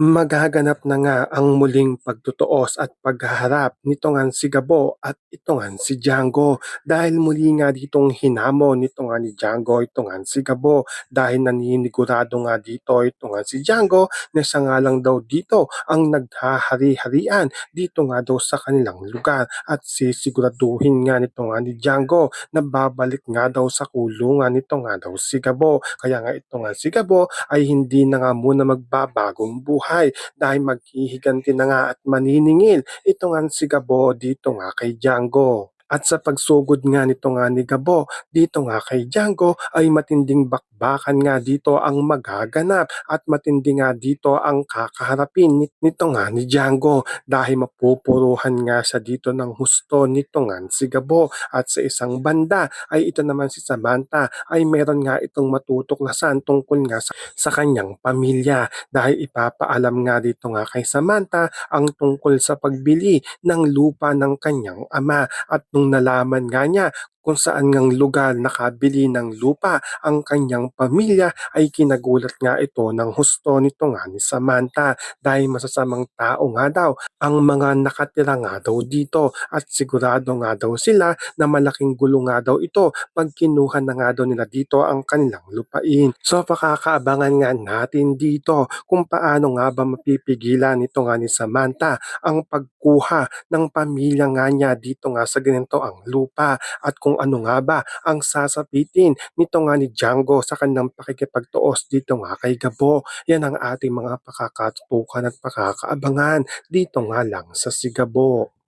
Magaganap na nga ang muling pagtutuos at paghaharap nito ngang si Gabo at ito ngang si Django dahil muli nga ditong hinamon nito nga ni Django ito ngang si Gabo dahil naninigurado nga dito ito nga si Django na siya nga lang daw dito ang naghahari-harian dito nga daw sa kanilang lugar at sisiguraduhin nga nito nga ni Django na babalik nga daw sa kulungan nito nga daw si Gabo. Kaya nga ito nga si Gabo ay hindi na nga muna magbabagong buhay dahil maghihiganti na nga at maniningil ito nga si Gabo dito nga kay Django. At sa pagsugod nga nito nga ni Gabo dito nga kay Django ay matinding bakbakan nga dito ang magaganap at matindi nga dito ang kakaharapin nito nga ni Django dahil mapupuruhan nga siya dito ng husto nito nga si Gabo at sa isang banda ay ito naman si Samantha ay meron nga itong matutuklasan tungkol nga sa kanyang pamilya dahil ipapaalam nga dito nga kay Samantha ang tungkol sa pagbili ng lupa ng kanyang ama at nung nalaman nga niya kung saan ngang lugar nakabili ng lupa ang kanyang pamilya ay kinagulat nga ito ng husto nito nga ni Samantha dahil masasamang tao nga daw ang mga nakatira nga daw dito at sigurado nga daw sila na malaking gulo nga daw ito pag kinuha na nga daw nila dito ang kanilang lupain. So pakakaabangan nga natin dito kung paano nga ba mapipigilan nito nga ni Samantha ang pagkuha ng pamilya nga niya dito nga sa ganito ang lupa at kung ano nga ba ang sasapitin nito nga ni Django sa kanyang pakikipagtuos dito nga kay Gabo. Yan ang ating mga pakakatutukan at pakakaabangan dito nga lang sa Sigabo.